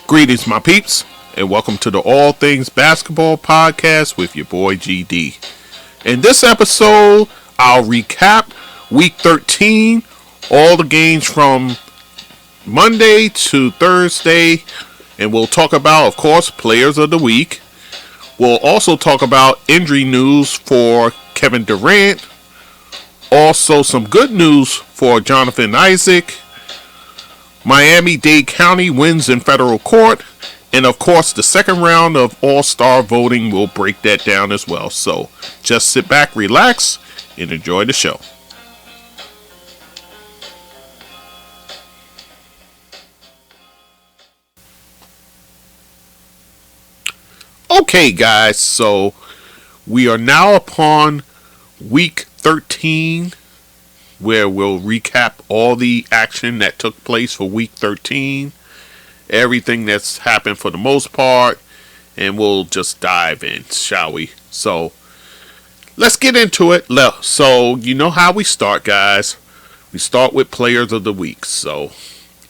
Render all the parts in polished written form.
Greetings, my peeps, and welcome to the All Things Basketball Podcast with your boy GD. In this episode, I'll recap Week 13, all the games from Monday to Thursday, and we'll talk about, of course, Players of the Week. We'll also talk about injury news for Kevin Durant, also some good news for Jonathan Isaac, Miami-Dade County wins in federal court, and of course the second round of All-Star voting will break that down as well. So just sit back, relax, and enjoy the show. Okay guys, so we are now upon week 13, where we'll recap all the action that took place for week 13, everything that's happened for the most part, and we'll just dive in, shall we? So let's get into it. So you know how we start, guys. We start with Players of the Week. So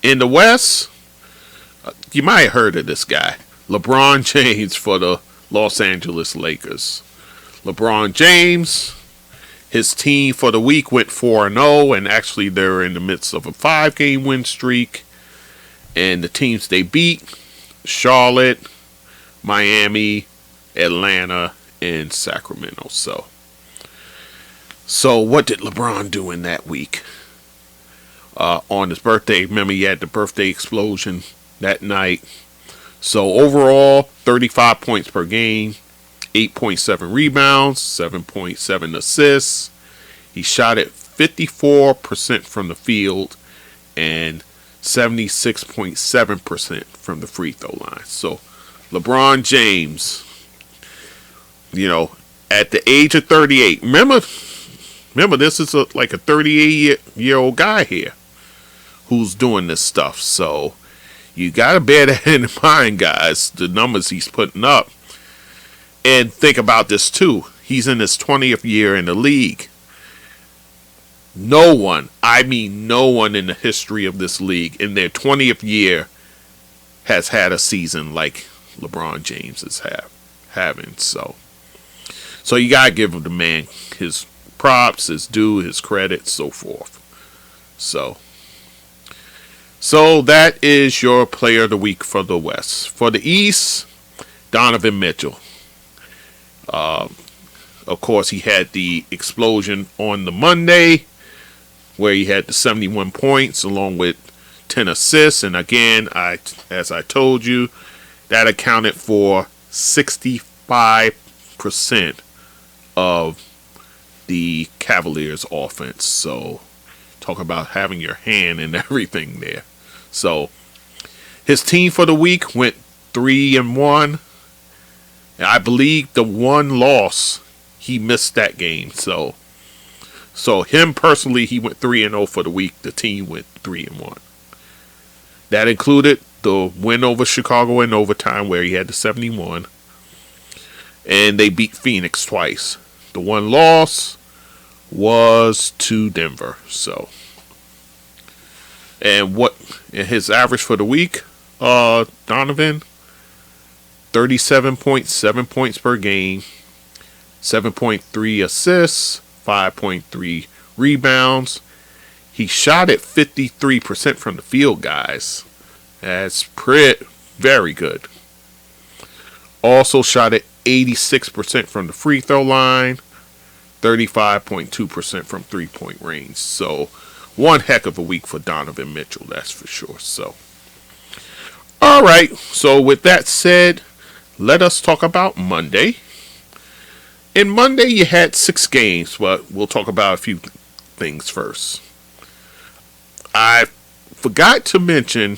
in the West, you might have heard of this guy, LeBron James for the Los Angeles Lakers. LeBron James, his team for the week went 4-0, and actually they're in the midst of a 5-game win streak. And the teams they beat: Charlotte, Miami, Atlanta, and Sacramento. So what did LeBron do in that week? On his birthday, remember he had the birthday explosion that night. So overall, 35 points per game, 8.7 rebounds, 7.7 assists. He shot at 54% from the field and 76.7% from the free throw line. So LeBron James, at the age of 38, remember this is like a 38-year-old guy here who's doing this stuff. So you got to bear that in mind, guys, the numbers he's putting up. And think about this too. He's in his 20th year in the league. No one in the history of this league in their 20th year has had a season like LeBron James is having. So you got to give the man his props, his due, his credit, so forth. So that is your Player of the Week for the West. For the East, Donovan Mitchell. Of course, he had the explosion on the Monday where he had the 71 points along with 10 assists. And again, as I told you, that accounted for 65% of the Cavaliers' offense. So talk about having your hand in everything there. So his team for the week went 3-1. And I believe the one loss, he missed that game. So him personally, he went 3-0 for the week. The team went 3-1. That included the win over Chicago in overtime where he had the 71. And they beat Phoenix twice. The one loss was to Denver. And his average for the week, Donovan, 37.7 points per game, 7.3 assists, 5.3 rebounds. He shot at 53% from the field, guys. That's very good. Also shot at 86% from the free throw line, 35.2% from three-point range. So one heck of a week for Donovan Mitchell, that's for sure. All right. So with that said, let us talk about Monday. In Monday, you had 6 games, but we'll talk about a few things first. I forgot to mention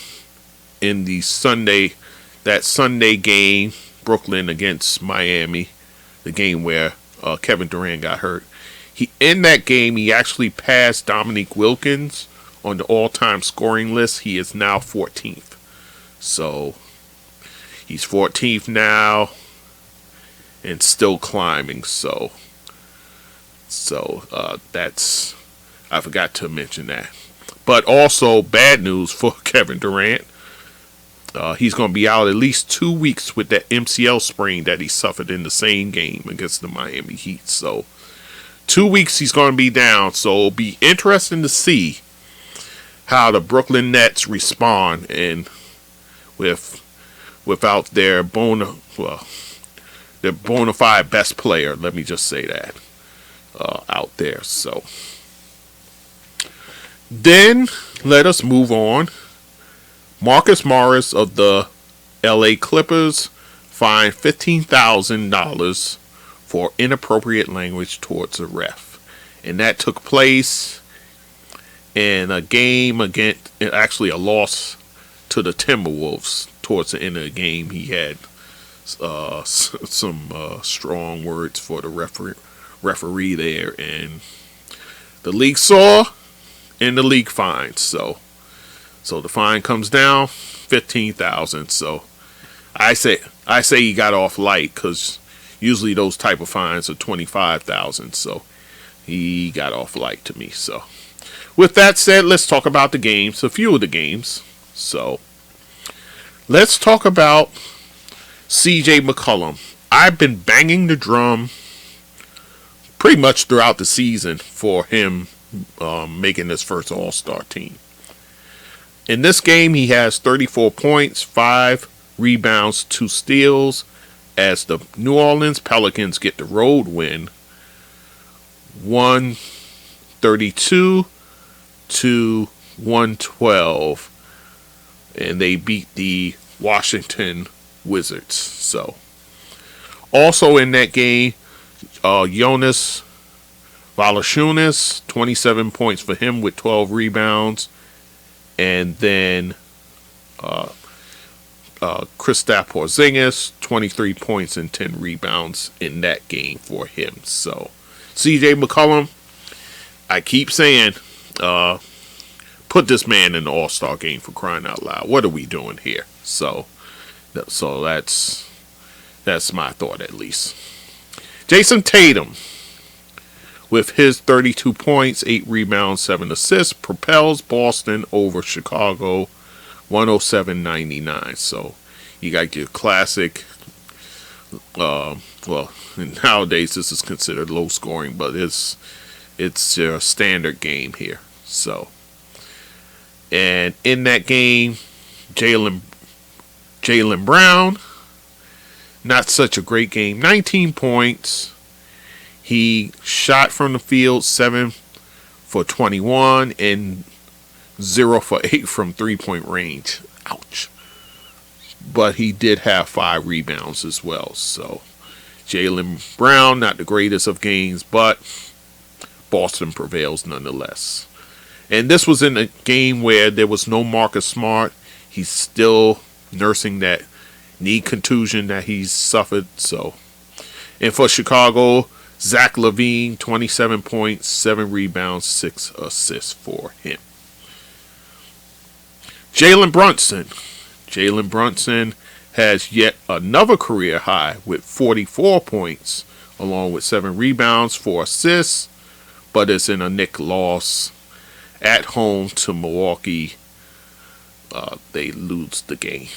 in that Sunday game, Brooklyn against Miami, the game where Kevin Durant got hurt. In that game, he actually passed Dominique Wilkins on the all-time scoring list. He is now 14th. So he's 14th now and still climbing. So that's, I forgot to mention that. But also bad news for Kevin Durant. He's going to be out at least 2 weeks with that MCL sprain that he suffered in the same game against the Miami Heat. So 2 weeks he's going to be down. So it'll be interesting to see how the Brooklyn Nets respond and without their bona fide best player. Let me just say that out there. So then let us move on. Marcus Morris of the LA Clippers fined $15,000 for inappropriate language towards a ref. And that took place in a game against, actually a loss to the Timberwolves. Towards the end of the game, he had some strong words for the referee there. And the league saw, and the league fined. So the fine comes down $15,000. So I say he got off light because usually those type of fines are $25,000. So he got off light to me. So with that said, let's talk about the games. A few of the games. So let's talk about C.J. McCollum. I've been banging the drum pretty much throughout the season for him making his first All-Star team. In this game, he has 34 points, 5 rebounds, 2 steals, as the New Orleans Pelicans get the road win, 132 to 112, and they beat the Washington Wizards. So, also in that game, Jonas Valanciunas, 27 points for him with 12 rebounds. And then Kristaps Porzingis, 23 points and 10 rebounds in that game for him. So, C.J. McCollum, I keep saying, put this man in the All-Star game for crying out loud. What are we doing here? So that's my thought at least. Jason Tatum, with his 32 points, 8 rebounds, 7 assists, propels Boston over Chicago 107-99. So you got your classic, nowadays this is considered low scoring, but it's a standard game here. So, and in that game, Jaylen Brown, not such a great game, 19 points. He shot from the field 7 for 21 and 0 for 8 from 3-point range. Ouch. But he did have 5 rebounds as well. So Jaylen Brown, not the greatest of games, but Boston prevails nonetheless. And this was in a game where there was no Marcus Smart. He's still nursing that knee contusion that he's suffered. So, and for Chicago, Zach LaVine, 27 points, 7 rebounds, 6 assists for him. Jalen Brunson has yet another career high with 44 points, along with 7 rebounds, 4 assists, but it's in a Knicks loss at home to Milwaukee. They lose the game.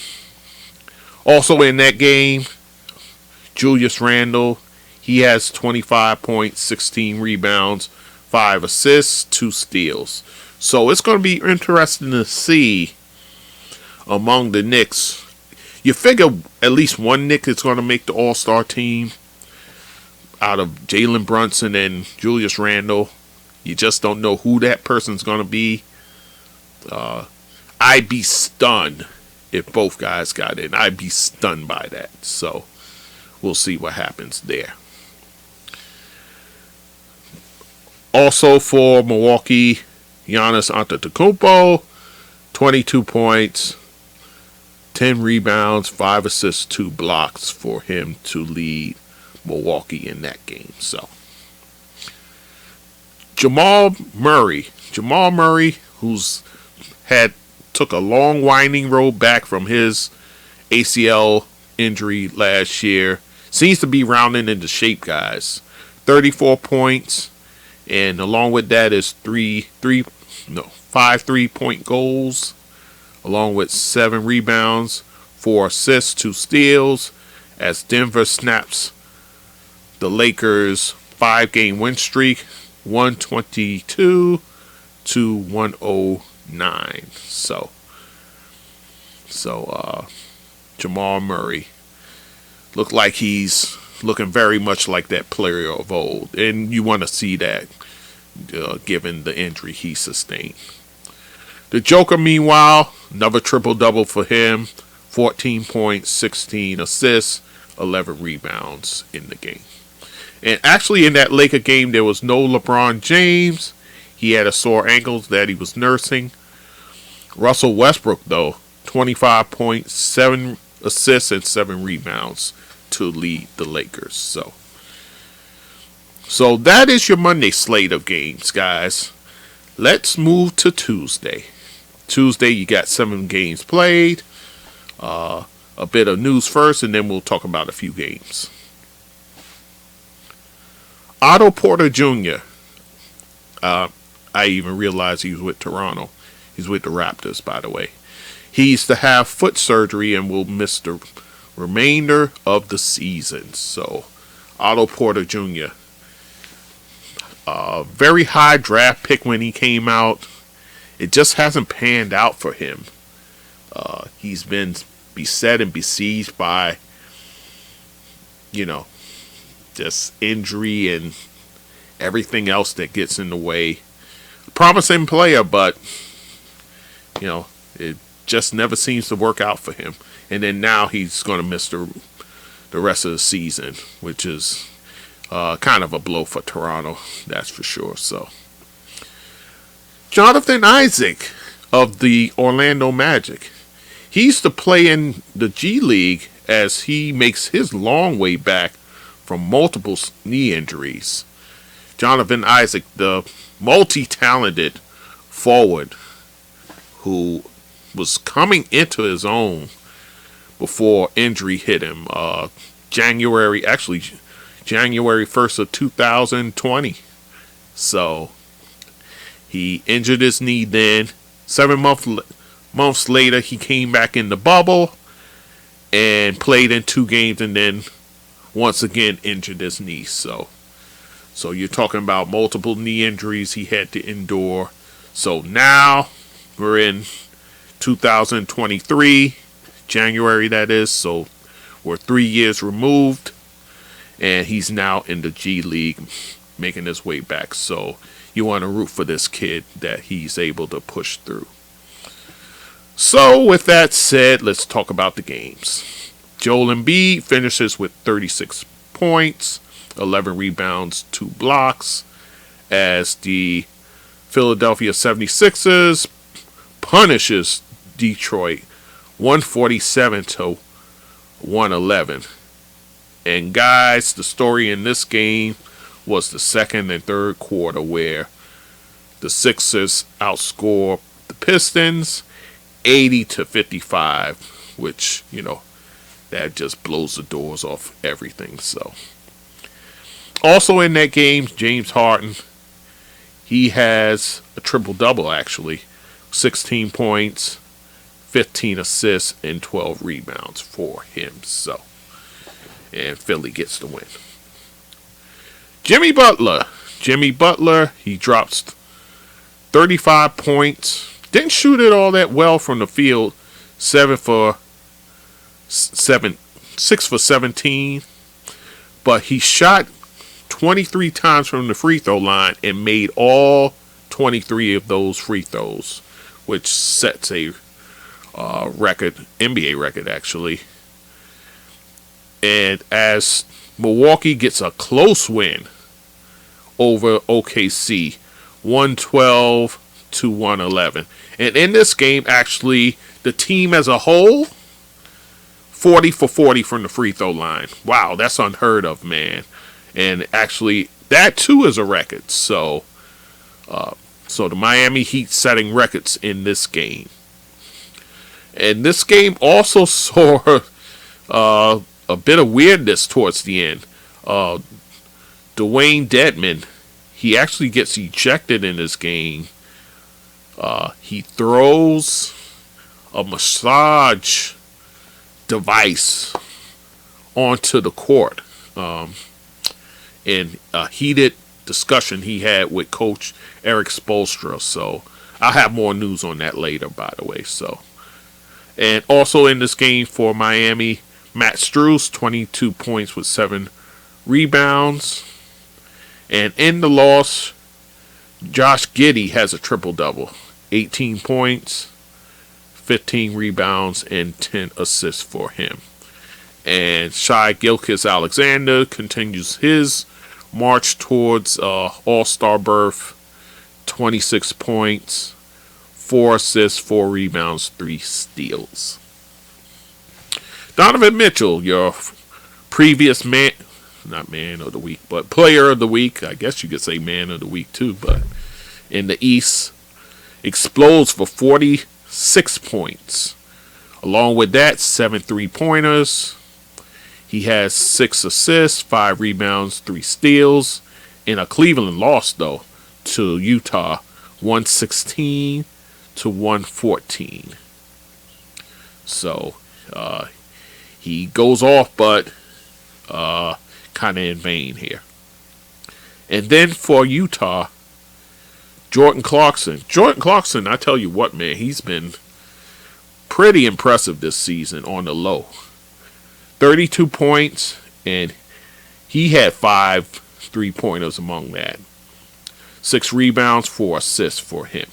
Also in that game, Julius Randle, he has 25 points, 16 rebounds, 5 assists, 2 steals. So it's going to be interesting to see among the Knicks. You figure at least one Knick is going to make the All-Star team out of Jalen Brunson and Julius Randle. You just don't know who that person's going to be. I'd be stunned if both guys got in. I'd be stunned by that. So we'll see what happens there. Also for Milwaukee, Giannis Antetokounmpo, 22 points, 10 rebounds, 5 assists, 2 blocks for him to lead Milwaukee in that game. So Jamal Murray, who's took a long winding road back from his ACL injury last year, seems to be rounding into shape, guys. 34 points. And along with that is 5 3-point goals. along with 7 rebounds, 4 assists, 2 steals, as Denver snaps the Lakers' 5-game win streak, 122 to 109. So Jamal Murray looked like he's looking very much like that player of old, and you want to see that given the injury he sustained. The Joker, meanwhile, another triple-double for him, 14 points, 16 assists, 11 rebounds in the game. And actually in that Laker game, there was no LeBron James. He had a sore ankle that he was nursing. Russell Westbrook, though, 25 points, 7 assists, and 7 rebounds to lead the Lakers. So that is your Monday slate of games, guys. Let's move to Tuesday. Tuesday, you got 7 games played. A bit of news first, and then we'll talk about a few games. Otto Porter Jr. I even realized he was with Toronto. He's with the Raptors, by the way. He's to have foot surgery and will miss the remainder of the season. So, Otto Porter Jr. Very high draft pick when he came out. It just hasn't panned out for him. He's been beset and besieged by, just injury and everything else that gets in the way. Promising player, but, it just never seems to work out for him. And then now he's going to miss the rest of the season, which is kind of a blow for Toronto, that's for sure. So, Jonathan Isaac of the Orlando Magic. He used to play in the G League as he makes his long way back from multiple knee injuries. Jonathan Isaac, the multi-talented forward who was coming into his own before injury hit him. January 1st of 2020. So he injured his knee then. 7 months later, he came back in the bubble and played in 2 games, and then once again injured his knee. So you're talking about multiple knee injuries he had to endure. So now we're in 2023, January that is. So we're 3 years removed, and he's now in the G League making his way back. So you want to root for this kid that he's able to push through. So with that said, let's talk about the games. Joel Embiid finishes with 36 points, 11 rebounds, 2 blocks, as the Philadelphia 76ers punishes Detroit 147 to 111. And guys, the story in this game was the second and third quarter, where the Sixers outscore the Pistons 80 to 55, which, that just blows the doors off everything. So, also in that game, James Harden, he has a triple-double, actually. 16 points, 15 assists, and 12 rebounds for him. So, and Philly gets the win. Jimmy Butler, he drops 35 points. Didn't shoot it all that well from the field. 6 for 17. But he shot 23 times from the free throw line and made all 23 of those free throws, which sets a record, NBA record actually. And as Milwaukee gets a close win over OKC, 112 to 111. And in this game, actually, the team as a whole, 40 for 40 from the free throw line. Wow, that's unheard of, man. And actually, that too is a record. So the Miami Heat setting records in this game. And this game also saw a bit of weirdness towards the end. Dewayne Dedmon, he actually gets ejected in this game. He throws a massage device onto the court in a heated discussion he had with Coach Eric Spoelstra. So I'll have more news on that later, by the way. So, and also in this game for Miami, Matt Strus, 22 points with 7 rebounds. And in the loss, Josh Giddey has a triple-double. 18 points, 15 rebounds, and 10 assists for him. And Shai Gilgeous-Alexander continues his march towards All-Star berth. 26 points, 4 assists, 4 rebounds, 3 steals. Donovan Mitchell, your previous not man of the week, but player of the week. I guess you could say man of the week too, but in the East, explodes for 46 points. Along with that, 7 3-pointers. He has 6 assists, 5 rebounds, 3 steals. In a Cleveland loss, though, to Utah, 116 to 114. So, he goes off, but kind of in vain here. And then for Utah, Jordan Clarkson. Jordan Clarkson, I tell you what, man, he's been pretty impressive this season on the low. 32 points, and he had 5 3-pointers among that. 6 rebounds, 4 assists for him.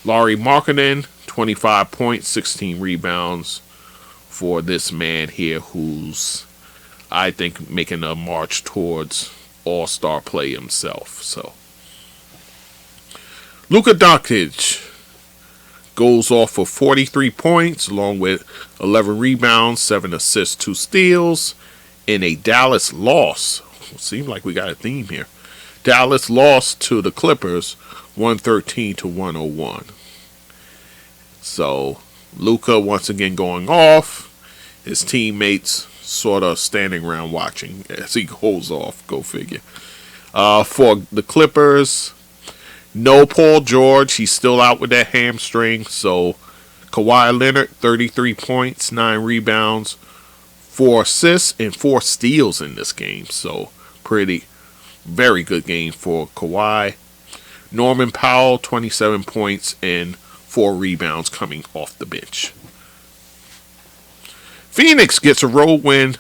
Lauri Markkanen, 25 points, 16 rebounds for this man here who's, I think, making a march towards all-star play himself. So, Luka Doncic goes off for 43 points, along with 11 rebounds, 7 assists, 2 steals, in a Dallas loss. Seems like we got a theme here. Dallas lost to the Clippers, 113 to 101. So, Luka once again going off. His teammates sort of standing around watching as he goes off. Go figure. For the Clippers, no Paul George. He's still out with that hamstring. So, Kawhi Leonard, 33 points, 9 rebounds, 4 assists, and 4 steals in this game. So, very good game for Kawhi. Norman Powell, 27 points and 4 rebounds coming off the bench. Phoenix gets a road win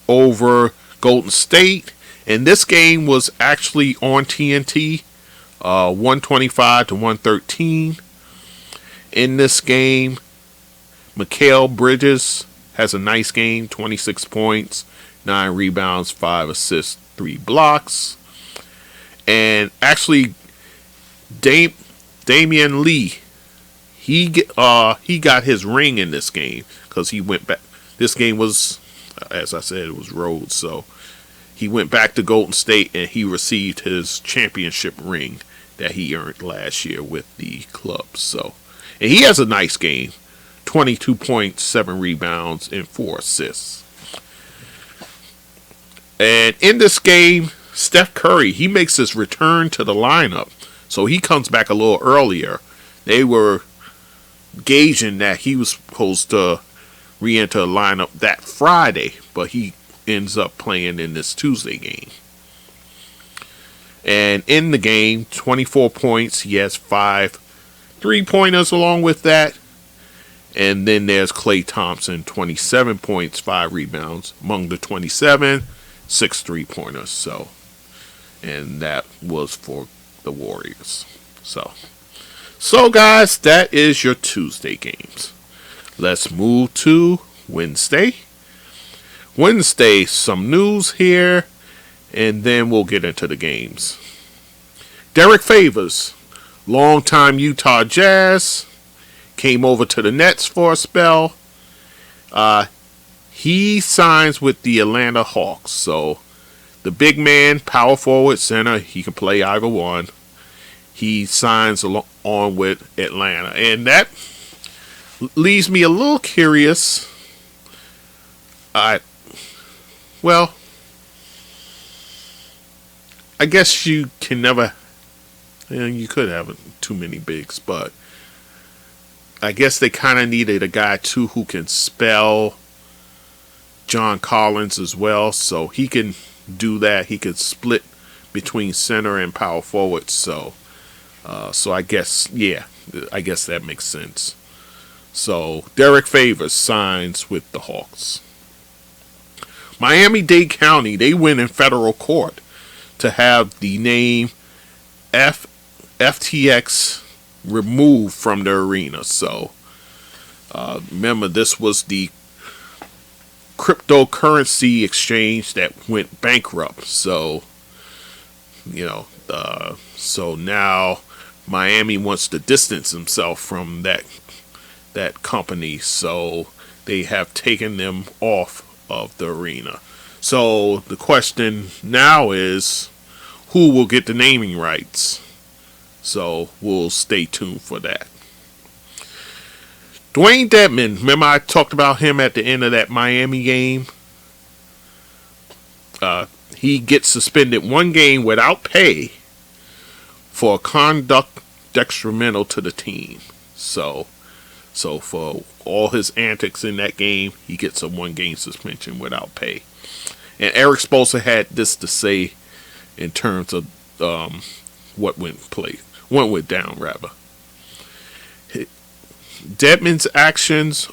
over Golden State. And this game was actually on TNT, 125 to 113. In this game, Mikal Bridges has a nice game, 26 points, 9 rebounds, 5 assists, 3 blocks. And actually, Damian Lee, he got his ring in this game because he went back. This game was, as I said, it was road, so he went back to Golden State and he received his championship ring that he earned last year with the club. So, and he has a nice game, 22 points, 7 rebounds, and 4 assists. And in this game, Steph Curry, he makes his return to the lineup. So he comes back a little earlier. They were gauging that he was supposed to re-enter the lineup that Friday, but he ends up playing in this Tuesday game. And in the game, 24 points. He has 5 3-pointers along with that. And then there's Klay Thompson, 27 points, 5 rebounds. Among the 27, 6 3-pointers. So, and that was for the Warriors. So guys, that is your Tuesday games. Let's move to Wednesday. Wednesday, some news here, and then we'll get into the games. Derrick Favors, longtime Utah Jazz, came over to the Nets for a spell. He signs with the Atlanta Hawks. So, the big man, power forward, center, he can play either one. He signs on with Atlanta. And that leaves me a little curious. Well, I guess you can never, you could have too many bigs, but I guess they kind of needed a guy too who can spell John Collins as well, so he can do that. He can split between center and power forward. So I guess that makes sense. So Derrick Favors signs with the Hawks. Miami-Dade County, they win in federal court to have the name FTX removed from the arena. So remember, this was the cryptocurrency exchange that went bankrupt. So so now Miami wants to distance himself from that company. So they have taken them off of the arena. So the question now is, who will get the naming rights? So we'll stay tuned for that. Dewayne Dedmon, remember I talked about him at the end of that Miami game? He gets suspended 1 game without pay for conduct detrimental to the team. So for all his antics in that game, he gets a 1-game suspension without pay. And Eric Spoelstra had this to say in terms of what went down rather. Dedmon's actions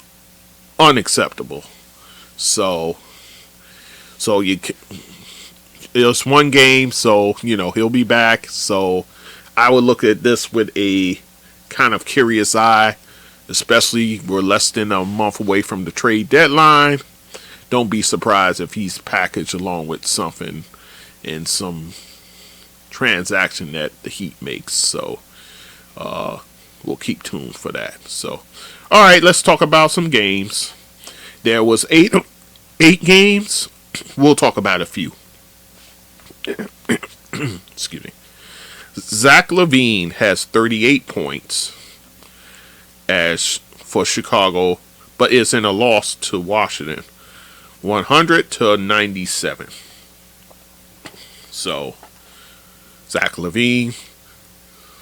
unacceptable. So it was 1 game, so he'll be back. So I would look at this with a kind of curious eye, especially we're less than a month away from the trade deadline. Don't be surprised if he's packaged along with something in some transaction that the Heat makes. So we'll keep tuned for that. So all right, let's talk about some games. There was eight games. We'll talk about a few. Excuse me. Zach LaVine has 38 points as for Chicago, but is in a loss to Washington, 100-97. So Zach LaVine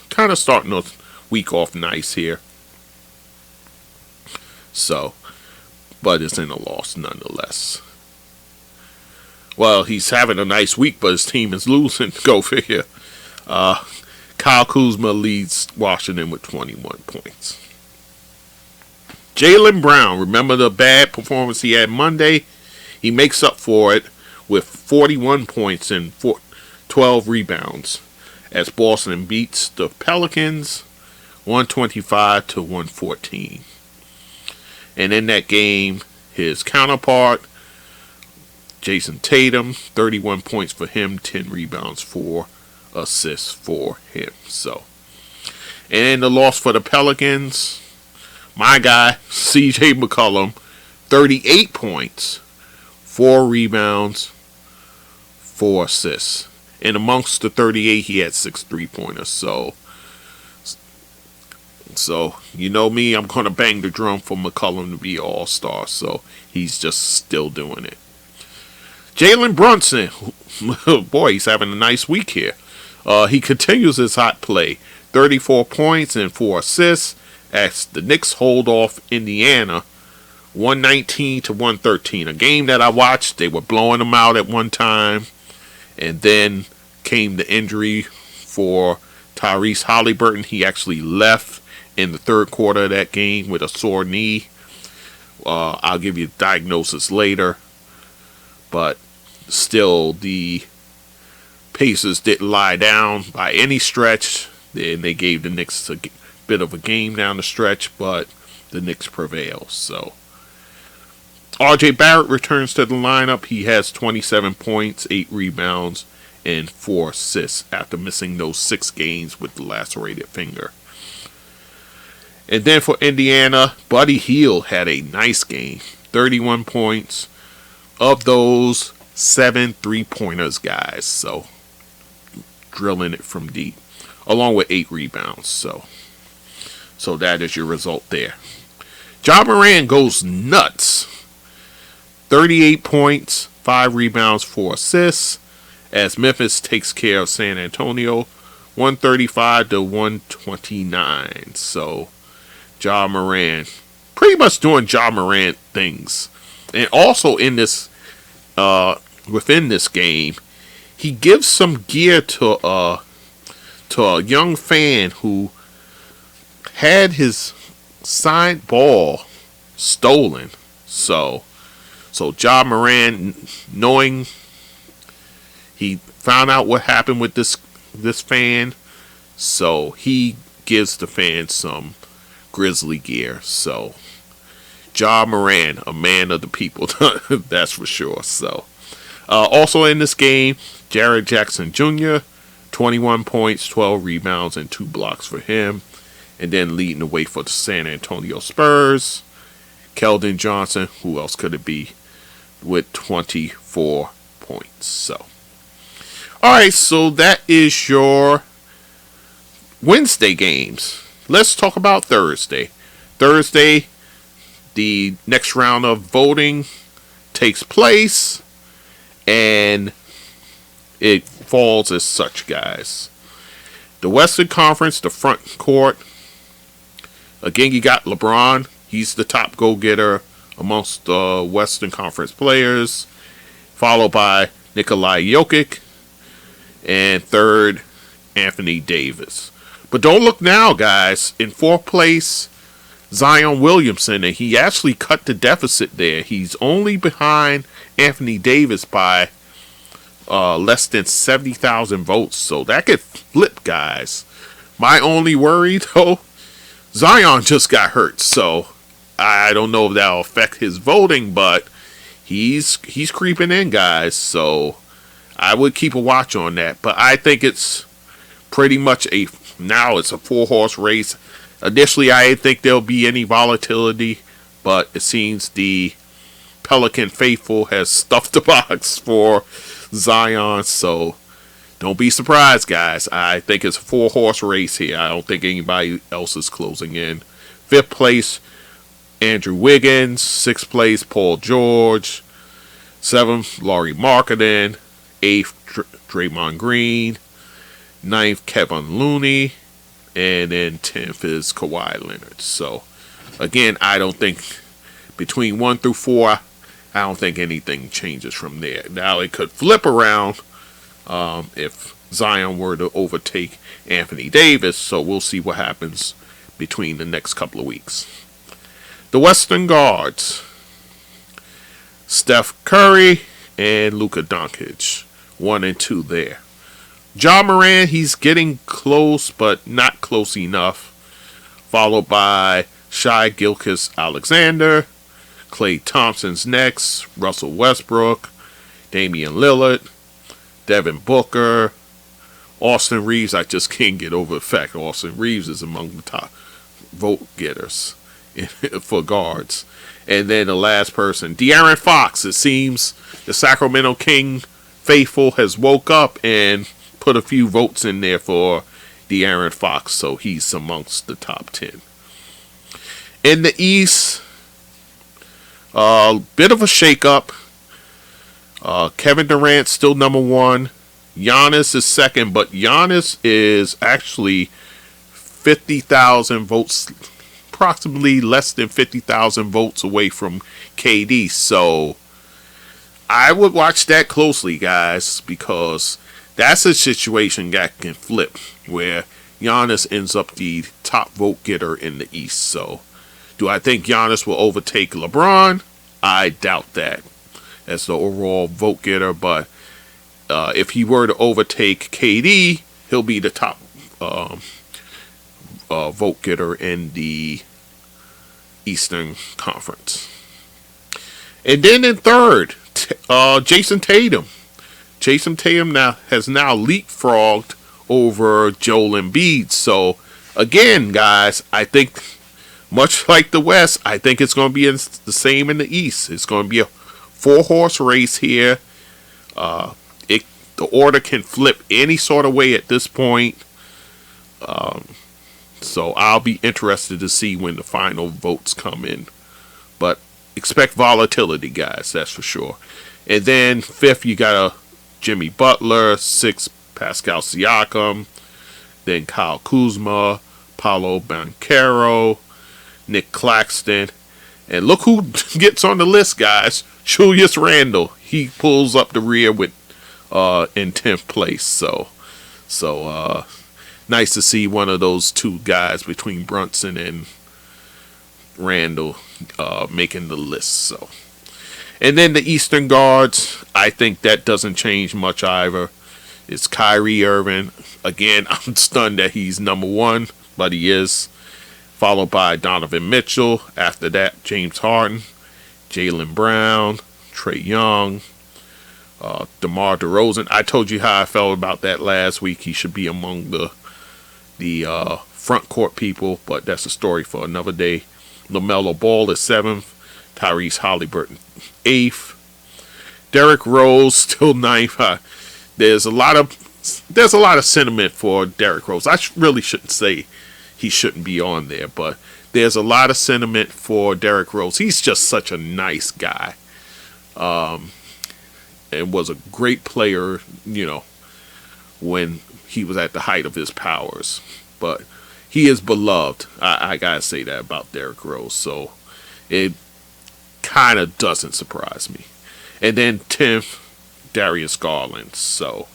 kind of starting the week off nice here. So, but it's in a loss nonetheless. Well, he's having a nice week, but his team is losing. Go figure. Kyle Kuzma leads Washington with 21 points. Jaylen Brown, remember the bad performance he had Monday? He makes up for it with 41 points and 12 rebounds as Boston beats the Pelicans 125-114. And in that game, his counterpart, Jason Tatum, 31 points for him, 10 rebounds, 4 assists for him. So, and in the loss for the Pelicans, my guy, CJ McCollum, 38 points, 4 rebounds, 4 assists. And amongst the 38, he had 6 3-pointers. So you know me, I'm going to bang the drum for McCollum to be all-star. So he's just still doing it. Jalen Brunson, boy, he's having a nice week here. He continues his hot play. 34 points and 4 assists as the Knicks hold off Indiana 119-113. A game that I watched. They were blowing them out at one time. And then came the injury for Tyrese Haliburton. He actually left in the third quarter of that game with a sore knee. I'll give you the diagnosis later. But still, the Pacers didn't lie down by any stretch. And they gave the Knicks a bit of a game down the stretch, but the Knicks prevail. So RJ Barrett returns to the lineup. He has 27 points, 8 rebounds, and 4 assists after missing those 6 games with the lacerated finger. And then for Indiana, Buddy Hield had a nice game. 31 points. Of those, 7 3-pointers, guys. So, drilling it from deep. Along with 8 rebounds. So that is your result there. Ja Morant goes nuts. 38 points, 5 rebounds, 4 assists. As Memphis takes care of San Antonio, 135-129. So, Ja Morant. Pretty much doing Ja Morant things. And also in this, within this game, he gives some gear to a young fan who had his signed ball stolen. So Ja Morant, knowing he found out what happened with this fan, so he gives the fan some Grizzly gear. So Ja Morant, a man of the people, that's for sure. So also in this game, Jared Jackson Jr., 21 points, 12 rebounds, and 2 blocks for him. And then leading the way for the San Antonio Spurs, Keldon Johnson, who else could it be, with 24 points. So, alright, so that is your Wednesday games. Let's talk about Thursday. Thursday, the next round of voting takes place, and it falls as such, guys. The Western Conference, the front court. Again, you got LeBron. He's the top go-getter amongst the Western Conference players, followed by Nikolai Jokic, and third, Anthony Davis. But don't look now, guys. In fourth place, Zion Williamson, and he actually cut the deficit there. He's only behind Anthony Davis by less than 70,000 votes, so that could flip, guys. My only worry, though, Zion just got hurt, so I don't know if that'll affect his voting, but he's creeping in, guys, so I would keep a watch on that. But I think it's pretty much now it's a 4-horse race. Initially, I didn't think there'll be any volatility, but it seems the Pelican faithful has stuffed the box for Zion, so don't be surprised, guys. I think it's a 4-horse race here. I don't think anybody else is closing in. Fifth place, Andrew Wiggins. Sixth place, Paul George. Seventh, Lauri Markkanen. Eighth, Draymond Green. Ninth, Kevin Looney. And then 10th is Kawhi Leonard. So, again, I don't think between 1 through 4, I don't think anything changes from there. Now, it could flip around if Zion were to overtake Anthony Davis. So, we'll see what happens between the next couple of weeks. The Western guards, Steph Curry and Luka Doncic, 1 and 2 there. Ja Morant, he's getting close, but not close enough. Followed by Shai Gilgeous-Alexander. Klay Thompson's next. Russell Westbrook. Damian Lillard. Devin Booker. Austin Reeves, I just can't get over the fact Austin Reeves is among the top vote getters for guards. And then the last person, De'Aaron Fox. It seems the Sacramento King faithful has woke up and put a few votes in there for De'Aaron Fox, so he's amongst the top 10. In the East, bit of a shakeup. Kevin Durant still number 1. Giannis is second, but Giannis is actually 50,000 votes, approximately less than 50,000 votes away from KD. So I would watch that closely, guys, because that's a situation that can flip where Giannis ends up the top vote getter in the East. So, do I think Giannis will overtake LeBron? I doubt that as the overall vote getter. But if he were to overtake KD, he'll be the top vote getter in the Eastern Conference. And then in third, Jason Tatum. Jason Tatum has now leapfrogged over Joel Embiid. So, again, guys, I think much like the West, I think it's going to be the same in the East. It's going to be a 4-horse race here. The order can flip any sort of way at this point. So, I'll be interested to see when the final votes come in. But expect volatility, guys, that's for sure. And then fifth, you got Jimmy Butler, 6th, Pascal Siakam, then Kyle Kuzma, Paolo Banchero, Nick Claxton. And look who gets on the list, guys. Julius Randle. He pulls up the rear with in 10th place. So nice to see one of those two guys between Brunson and Randle making the list. So, and then the Eastern guards, I think that doesn't change much either. It's Kyrie Irving. Again, I'm stunned that he's number one, but he is. Followed by Donovan Mitchell. After that, James Harden, Jaylen Brown, Trae Young, DeMar DeRozan. I told you how I felt about that last week. He should be among the front court people, but that's a story for another day. LaMelo Ball is 7th. Tyrese Haliburton 8th. Derrick Rose still 9th. There's a lot of sentiment for Derrick Rose. I really shouldn't say he shouldn't be on there, but there's a lot of sentiment for Derrick Rose. He's just such a nice guy, and was a great player, when he was at the height of his powers. But he is beloved. I gotta say that about Derrick Rose. So it kind of doesn't surprise me. And then 10th, Darius Garland. So,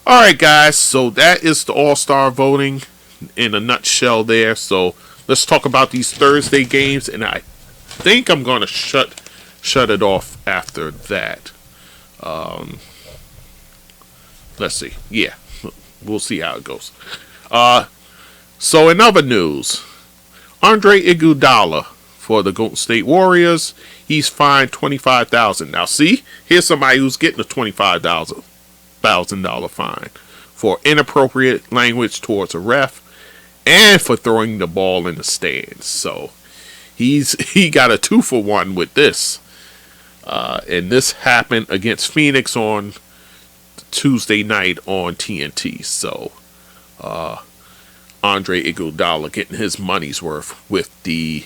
all right, guys. So that is the All-Star voting in a nutshell there. So let's talk about these Thursday games, and I think I'm gonna shut it off after that. Let's see. Yeah, we'll see how it goes. So in other news, Andre Iguodala for the Golden State Warriors, he's fined $25,000. Now, see, here's somebody who's getting a $25,000 fine for inappropriate language towards a ref and for throwing the ball in the stands. So he got a 2-for-1 with this. And this happened against Phoenix on Tuesday night on TNT. So Andre Iguodala getting his money's worth with the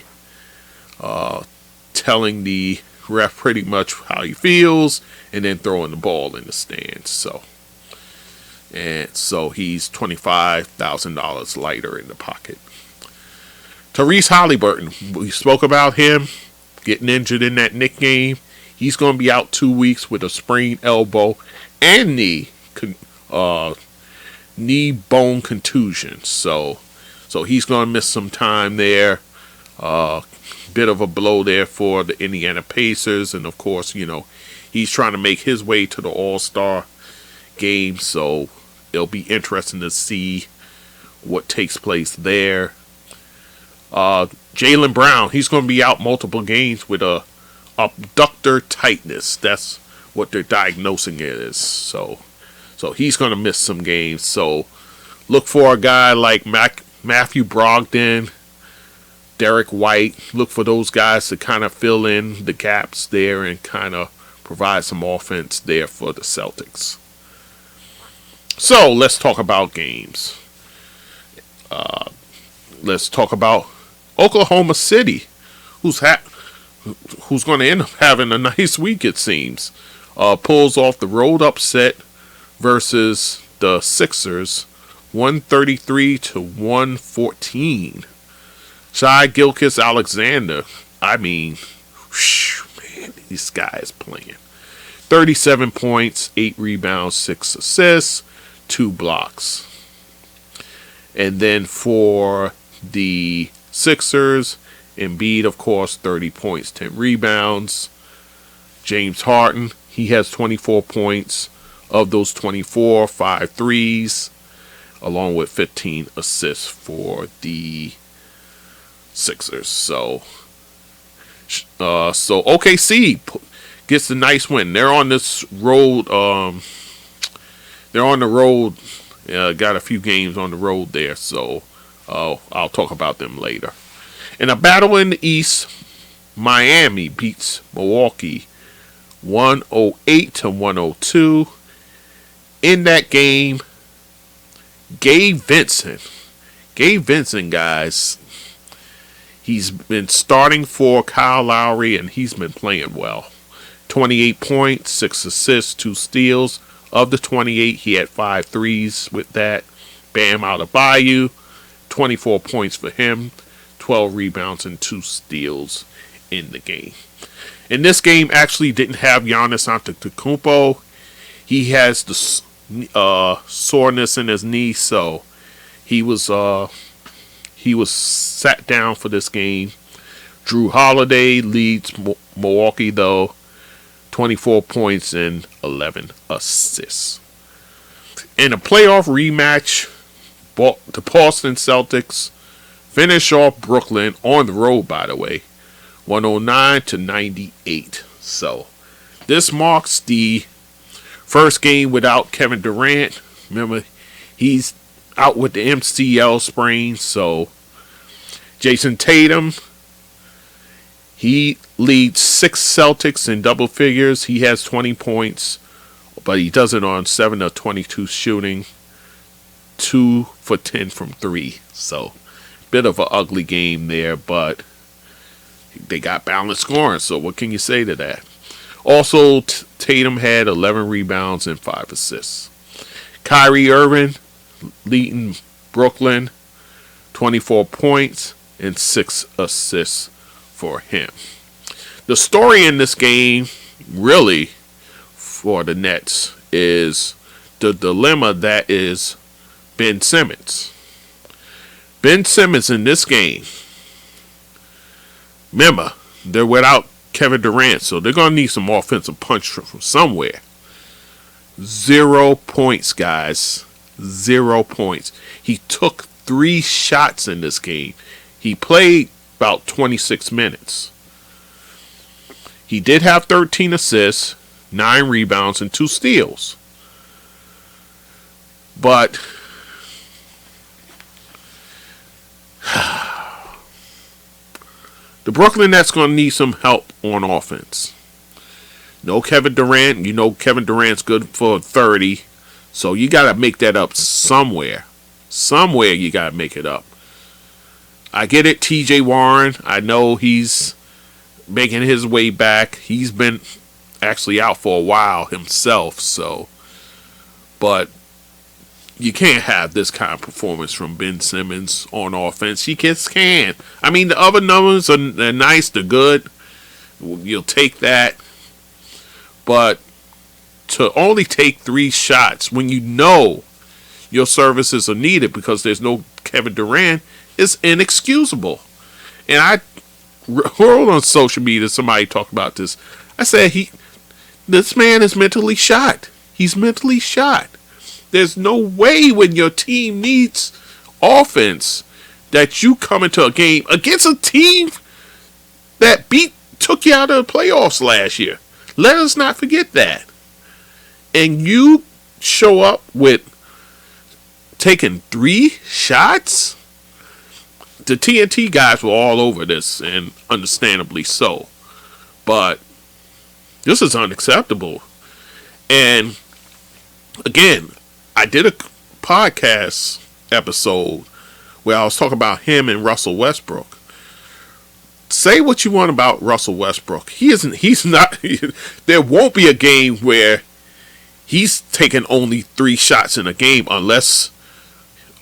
telling the ref pretty much how he feels and then throwing the ball in the stands. So he's $25,000 lighter in the pocket. Tyrese Haliburton, we spoke about him getting injured in that Knicks game. He's going to be out 2 weeks with a sprained elbow and knee bone contusion. So he's going to miss some time there. Bit of a blow there for the Indiana Pacers, and of course, he's trying to make his way to the All-Star game. So it'll be interesting to see what takes place there. Jaylen Brown, he's going to be out multiple games with a abductor tightness. That's what they're diagnosing it as. So he's going to miss some games. So look for a guy like Matthew Brogdon, Derek White. Look for those guys to kind of fill in the gaps there and kind of provide some offense there for the Celtics. So let's talk about games. Let's talk about Oklahoma City, who's going to end up having a nice week, it seems. Pulls off the road upset versus the Sixers, 133-114. Shai Gilgeous-Alexander, man, this guy is playing. 37 points, 8 rebounds, 6 assists, 2 blocks. And then for the Sixers, Embiid, of course, 30 points, 10 rebounds. James Harden, he has 24 points. Of those 24, 5 threes, along with 15 assists for the Sixers. So OKC gets a nice win. They're on this road. They're on the road. Got a few games on the road there. So I'll talk about them later. In a battle in the East, Miami beats Milwaukee 108-102. In that game, Gabe Vincent, guys, he's been starting for Kyle Lowry, and he's been playing well. 28 points, 6 assists, 2 steals. Of the 28, he had 5 threes with that. Bam Adebayo, 24 points for him, 12 rebounds and 2 steals in the game. And this game actually didn't have Giannis Antetokounmpo. He has the soreness in his knee, so he was sat down for this game. Drew Holiday leads Milwaukee, though, 24 points and 11 assists. In a playoff rematch, the Boston Celtics finish off Brooklyn on the road, by the way, 109-98. So this marks the first game without Kevin Durant. Remember, he's out with the MCL sprain. So Jason Tatum, he leads 6 Celtics in double figures. He has 20 points, but he does it on 7 of 22 shooting, 2 for 10 from 3. So bit of an ugly game there, but they got balanced scoring. So what can you say to that? Also, Tatum had 11 rebounds and 5 assists. Kyrie Irving leading Brooklyn, 24 points and 6 assists for him. The story in this game, really, for the Nets is the dilemma that is Ben Simmons. Ben Simmons in this game, remember, they're without Kevin Durant, so they're going to need some offensive punch from somewhere. 0 points, guys. 0 points. He took 3 shots in this game. He played about 26 minutes. He did have 13 assists, 9 rebounds, and 2 steals. But the Brooklyn Nets going to need some help on offense. No Kevin Durant. You know Kevin Durant's good for 30. So you got to make that up somewhere. Somewhere you got to make it up. I get it, TJ Warren. I know he's making his way back. He's been actually out for a while himself. So, but you can't have this kind of performance from Ben Simmons on offense. He just can't. I mean, the other numbers are nice. They're good. You'll take that. But to only take 3 shots when you know your services are needed because there's no Kevin Durant is inexcusable. And I wrote on social media, somebody talked about this. I said, this man is mentally shot. He's mentally shot. There's no way when your team needs offense that you come into a game against a team that took you out of the playoffs last year. Let us not forget that. And you show up with taking 3 shots? The TNT guys were all over this, and understandably so. But this is unacceptable. And again, I did a podcast episode where I was talking about him and Russell Westbrook. Say what you want about Russell Westbrook. He's not, there won't be a game where he's taking only 3 shots in a game unless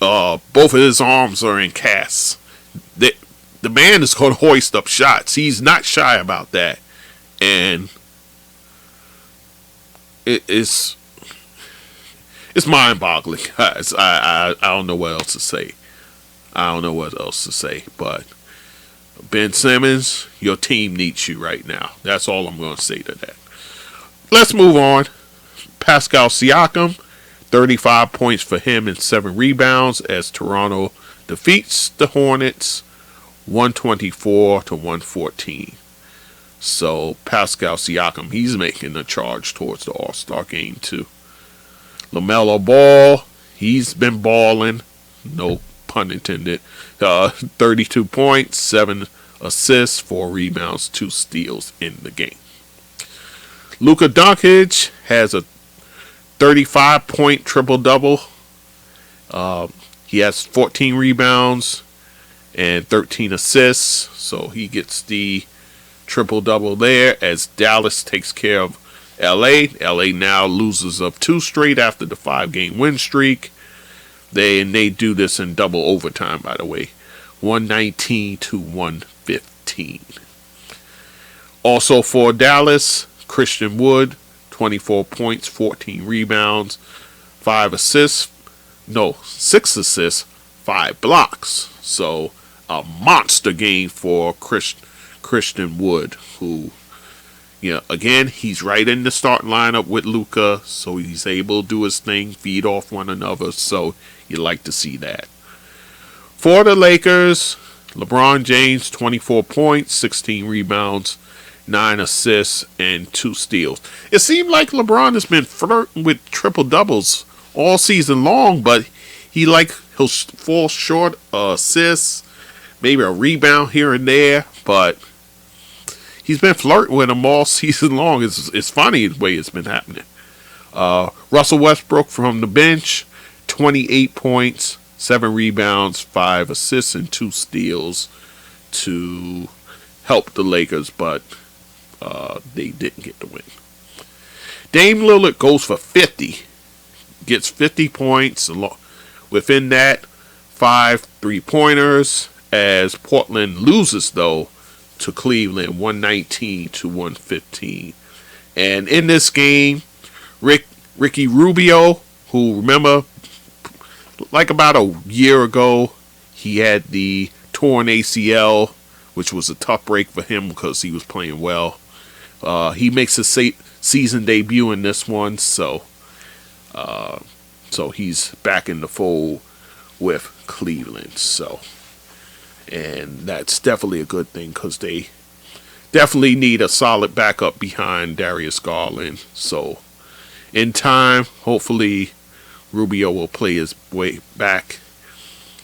both of his arms are in casts. The man is going to hoist up shots. He's not shy about that. And it's mind-boggling, guys. I don't know what else to say. But Ben Simmons, your team needs you right now. That's all I'm going to say to that. Let's move on. Pascal Siakam, 35 points for him and 7 rebounds as Toronto defeats the Hornets 124-114. So Pascal Siakam, he's making a charge towards the All-Star game too. LaMelo Ball, he's been balling, no pun intended. 32 points, 7 assists, 4 rebounds, 2 steals in the game. Luka Doncic has a 35-point triple-double. He has 14 rebounds and 13 assists, so he gets the triple-double there as Dallas takes care of LA. LA now loses of 2 straight after the 5-game win streak. They do this in double overtime, by the way. 119 to 115. Also for Dallas, Christian Wood, 24 points, 14 rebounds, 6 assists, 5 blocks. So a monster game for Christian Wood, who, again, he's right in the starting lineup with Luka, so he's able to do his thing, feed off one another. So you like to see that. For the Lakers, LeBron James, 24 points, 16 rebounds, 9 assists, and 2 steals. It seemed like LeBron has been flirting with triple doubles all season long, but he'll fall short of assists, maybe a rebound here and there, but he's been flirting with them all season long. It's funny the way it's been happening. Russell Westbrook from the bench, 28 points, 7 rebounds, 5 assists, and 2 steals to help the Lakers, but they didn't get the win. Dame Lillard goes for 50. Gets 50 points. Within that, 5 3-pointers, as Portland loses, though, to Cleveland, 119 to 115. And in this game, Ricky Rubio, who, remember, like about a year ago, he had the torn ACL, which was a tough break for him because he was playing well. He makes his season debut in this one, so he's back in the fold with Cleveland. And that's definitely a good thing because they definitely need a solid backup behind Darius Garland. So in time, hopefully, Rubio will play his way back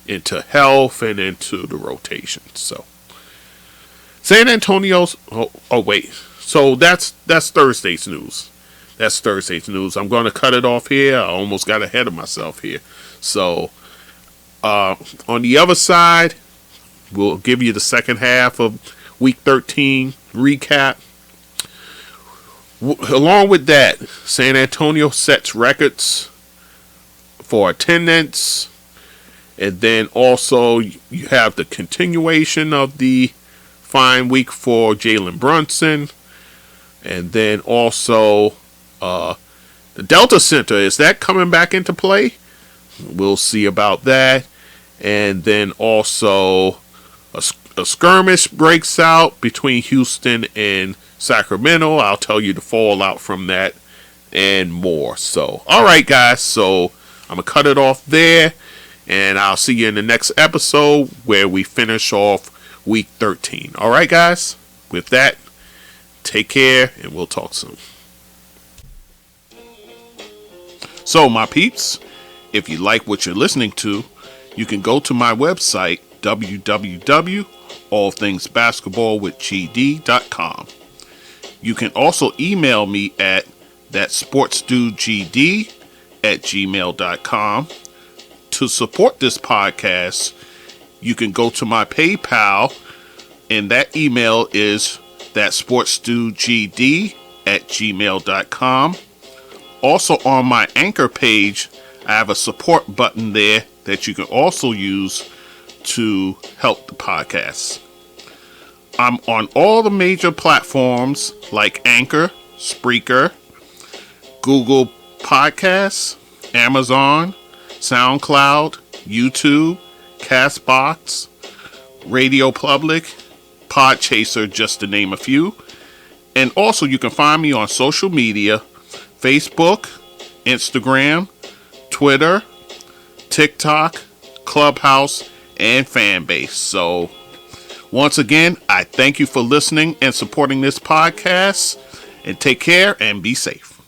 into health and into the rotation. So San Antonio's. Oh wait. So that's Thursday's news. That's Thursday's news. I'm going to cut it off here. I almost got ahead of myself here. So on the other side, we'll give you the second half of Week 13 recap. Along with that, San Antonio sets records for attendance. And then also you have the continuation of the fine week for Jalen Brunson. And then also the Delta Center, is that coming back into play? We'll see about that. And then also a skirmish breaks out between Houston and Sacramento. I'll tell you the fallout from that and more. So, all right, guys. So I'm going to cut it off there. And I'll see you in the next episode where we finish off Week 13. All right, guys. With that, take care and we'll talk soon. So, my peeps, if you like what you're listening to, you can go to my website, www.allthingsbasketballwithgd.com. You can also email me at thatsportsdudegd@gmail.com. To support this podcast, you can go to my PayPal, and that email is thatsportsdudegd@gmail.com. Also on my Anchor page, I have a support button there that you can also use to help the podcast. I'm on all the major platforms like Anchor, Spreaker, Google Podcasts, Amazon, SoundCloud, YouTube, Castbox, Radio Public, Podchaser, just to name a few. And also you can find me on social media, Facebook, Instagram, Twitter, TikTok, Clubhouse, and Fanbase. So once again, I thank you for listening and supporting this podcast. And take care and be safe.